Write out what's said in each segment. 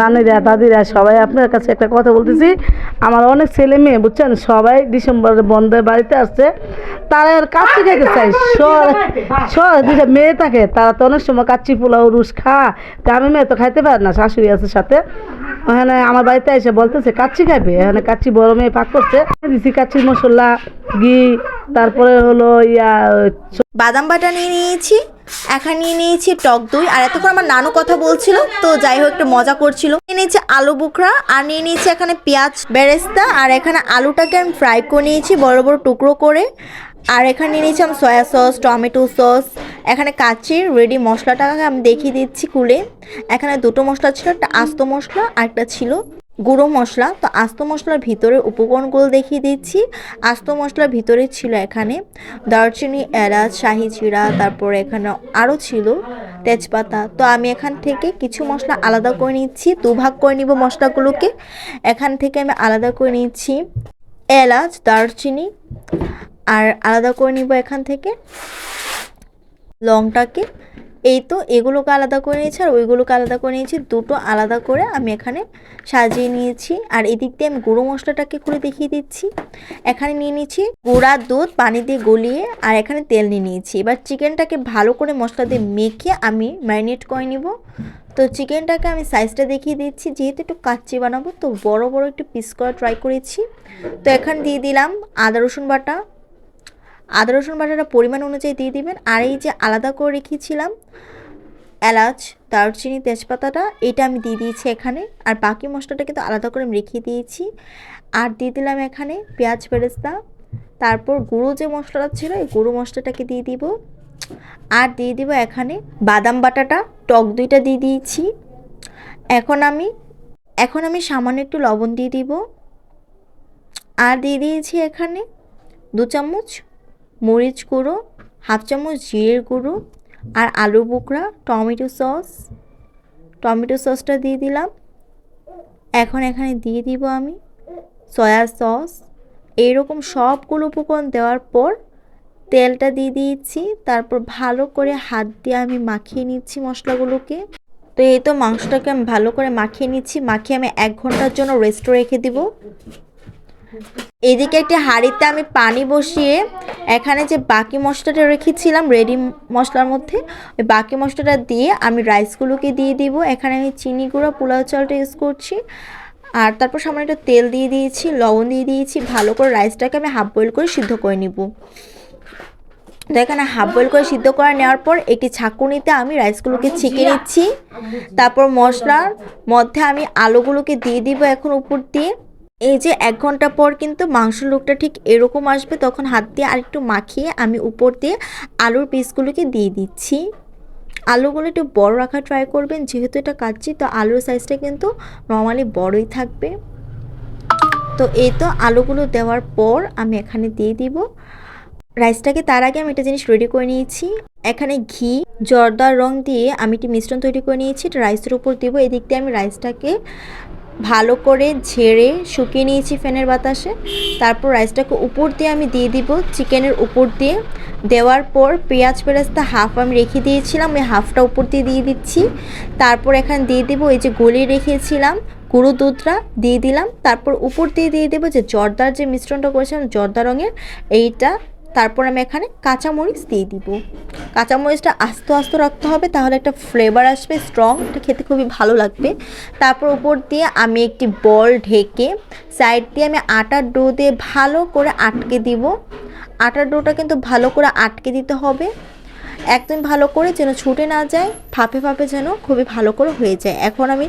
নানিরা দাদিরা সবাই আপনার কাছে একটা কথা বলতেছি। আমার অনেক ছেলে মেয়ে বুঝছেন, সবাই ডিসেম্বরের বন্ধে বাড়িতে আসছে, তারা আর কাচ্চি খাইতে চাই। দুইটা মেয়ে থাকে, তারা তো অনেক সময় কাচ্চি পোলাও রুস আমি মেয়ে তো খাইতে পারে না, শাশুড়ি আছে সাথে। ওখানে আমার বাড়িতে এসে বলতেছে কাচ্চি খাইবে, এখানে কাচ্চি বড় মেয়ে পাক করছে, দিছি কাচ্চির মশলা, ঘি, তারপরে হলো বাদাম বাটা নিয়ে নিয়েছি, এখানে নিয়ে নিয়েছি টক দই। আর এতক্ষণ আমার নানু কথা বলছিল, তো যাই হোক একটু মজা করছিল। নিয়ে নিয়েছি আলু বুখরা, আর নিয়ে নিয়েছি এখানে পেঁয়াজ বেরেস্তা, আর এখানে আলুটাকে আমি ফ্রাই করে নিয়েছি বড় বড় টুকরো করে। আর এখানে নিয়ে নিয়েছি আমি সয়া সস, টমেটো সস। এখানে কাচির রেডি মশলাটাকে আমি দেখিয়ে দিচ্ছি খুলে। এখানে দুটো মশলা ছিল, একটা আস্ত মশলা আর একটা ছিল গুঁড়ো মশলা। তো আস্ত মশলার ভিতরে উপকরণগুলো দেখিয়ে দিচ্ছি। আস্ত মশলার ভিতরে ছিল এখানে দারচিনি, এলাচ, শাহি জিরা, তারপরে এখানে আরও ছিল তেজপাতা। তো আমি এখান থেকে কিছু মশলা আলাদা করে নিচ্ছি, দুভাগ করে নিব মশলাগুলোকে। এখান থেকে আমি আলাদা করে নিচ্ছি এলাচ, দারচিনি, আর আলাদা করে নিব এখান থেকে লংটাকে। এই তো এগুলোকে আলাদা করে নিয়েছি, আর ওইগুলোকে আলাদা করে নিয়েছি, দুটো আলাদা করে আমি এখানে সাজিয়ে নিয়েছি। আর এদিক দিয়ে আমি গুঁড়ো মশলাটাকে খুলে দেখিয়ে দিচ্ছি। এখানে নিয়ে নিয়েছি গুঁড়া দুধ পানি দিয়ে গলিয়ে, আর এখানে তেল নিয়ে নিয়েছি। এবার চিকেনটাকে ভালো করে মশলা দিয়ে মেখে আমি ম্যারিনেট করে নিব। তো চিকেনটাকে আমি সাইজটা দেখিয়ে দিচ্ছি, যেহেতু একটু কাচ্চি বানাবো তো বড় বড় একটু পিস করা ট্রাই করেছি। তো এখানে দিয়ে দিলাম আদা রসুন বাটা। আদা রসুন বাটাটা পরিমাণ অনুযায়ী দিয়ে দিবেন। আর এই যে আলাদা করে রেখেছিলাম এলাচ, দারচিনি, তেজপাতাটা, এটা আমি দিয়ে দিয়েছি এখানে। আর বাকি মশলাটা কিন্তু আলাদা করে আমি রেখে দিয়েছি। আর দিয়ে দিলাম এখানে পেঁয়াজ বেরেস্তা, তারপর গুঁড়ো যে মশলাটা ছিল এই গুঁড়ো মশলাটাকে দিয়ে দিব। আর দিয়ে দিব এখানে বাদাম বাটাটা, টক দইটা দিয়ে দিয়েছি। এখন আমি সামান্য একটু লবণ দিয়ে দিব। আর দিয়ে দিয়েছি এখানে 2 চামচ মরিচ গুঁড়ো, হাফ চামচ জিরের গুঁড়ো, আর আলু বোখরা, টমেটো সসটা দিয়ে দিলাম। এখন এখানে দিয়ে দিব আমি সয়া সস। এইরকম সবগুলো উপকরণ দেওয়ার পর তেলটা দিয়ে দিয়েছি। তারপর ভালো করে হাত দিয়ে আমি মাখিয়ে নিচ্ছি মশলাগুলোকে। তো এই তো মাংসটাকে আমি ভালো করে মাখিয়ে নিচ্ছি। মাখিয়ে আমি 1 ঘন্টার জন্য রেস্টে রেখে দিব। এদিকে একটি হাঁড়িতে আমি পানি বসিয়ে এখানে যে বাকি মশলাটা রেখেছিলাম রেডি মশলার মধ্যে, ওই বাকি মশলাটা দিয়ে আমি রাইসগুলোকে দিয়ে দিব। এখানে আমি চিনি গুঁড়া পোলাও চালটা ইউজ করছি। আর তারপর সামান্য একটু তেল দিয়ে দিয়েছি, লবণ দিয়ে দিয়েছি। ভালো করে রাইসটাকে আমি হাফ বয়েল করে সিদ্ধ করে নিব। তো এখানে হাফ বয়েল করে সিদ্ধ করে নেওয়ার পর একটি ছাঁকুনিতে আমি রাইসগুলোকে ছেঁকে নিচ্ছি। তারপর মশলার মধ্যে আমি আলুগুলোকে দিয়ে দিব এখন উপর দিয়ে। এই যে 1 ঘন্টা পর কিন্তু মাংসের লুকটা ঠিক এরকম আসবে, তখন হাত দিয়ে আরেকটু মাখিয়ে আমি উপর দিয়ে আলুর পিসগুলোকে দিয়ে দিচ্ছি। আলুগুলো একটু বড় রাখার ট্রাই করবেন, যেহেতু এটা কাচ্চি তো আলুর সাইজটা কিন্তু নর্মালি বড়ই থাকবে। তো এই তো আলুগুলো দেওয়ার পর আমি এখানে দিয়ে দিব রাইসটাকে। তার আগে আমি একটা জিনিস রেডি করে নিয়েছি। এখানে ঘি, জর্দার রং দিয়ে আমি একটি মিশ্রণ তৈরি করে নিয়েছি, এটা রাইসের উপর দিব। এদিক দিয়ে আমি রাইসটাকে ভালো করে ঝেড়ে শুকিয়ে নিয়েছি ফ্যানের বাতাসে। তারপর রাইসটাকে উপর দিয়ে আমি দিয়ে দিব চিকেনের উপর দিয়ে। দেওয়ার পর পেঁয়াজ বেরেস্তা হাফ আমি রেখে দিয়েছিলাম, ওই হাফটা উপর দিয়ে দিয়ে দিচ্ছি। তারপর এখানে দিয়ে দিব এই যে গলিয়ে রেখেছিলাম গুঁড়ো দুধটা দিয়ে দিলাম। তারপর উপর দিয়ে দিয়ে দেবো যে জর্দার যে মিশ্রণটা করেছিলাম জর্দা রঙের এইটা। তারপর আমি এখানে কাঁচামরিচ দিয়ে দিব। কাঁচামরিচটা আস্তে আস্তে রাখতে হবে, তাহলে একটা ফ্লেভার আসবে স্ট্রং, এটা খেতে খুবই ভালো লাগবে। তারপর উপর দিয়ে আমি একটি বল ঢেকে সাইড দিয়ে আমি আটার ডো দিয়ে ভালো করে আটকে দিব। আটার ডোটা কিন্তু ভালো করে আটকে দিতে হবে, একদম ভালো করে যেন ছুটে না যায়, ফাঁপে ফাঁপে যেন খুবই ভালো করে হয়ে যায়। এখন আমি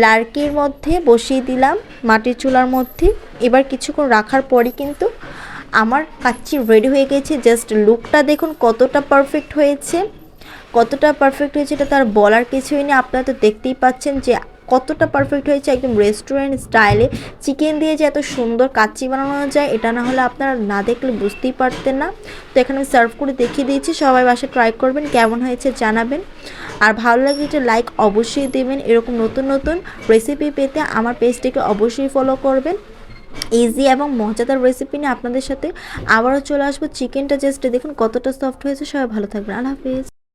লাড়কির মধ্যে বসিয়ে দিলাম মাটির চুলার মধ্যে। এবার কিছুক্ষণ রাখার পরই কিন্তু আমার কাচ্চি রেডি হয়ে গেছে। জাস্ট লুকটা দেখুন কতটা পারফেক্ট হয়েছে, এটা তার বলার কিছুই নেই। আপনারা তো দেখতেই পাচ্ছেন যে কতটা পারফেক্ট হয়েছে, একদম রেস্টুরেন্ট স্টাইলে চিকেন দিয়ে যে এত সুন্দর কাচ্চি বানানো যায় এটা না হলে আপনারা না দেখলে বুঝতেই পারতেন না। তো এখানে আমি সার্ভ করে দেখিয়ে দিয়েছি, সবাই বাসায় ট্রাই করবেন, কেমন হয়েছে জানাবেন। আর ভালো লাগলে একটা লাইক অবশ্যই দেবেন। এরকম নতুন নতুন রেসিপি পেতে আমার পেজটিকে অবশ্যই ফলো করবেন। ইজি এবং মজাদার রেসিপি নিয়ে আপনাদের সাথে আবারও চলে আসবো। চিকেনটা জাস্ট দেখুন কতটা সফট হয়েছে। সবাই ভালো থাকবেন, আল্লাহ হাফিজ।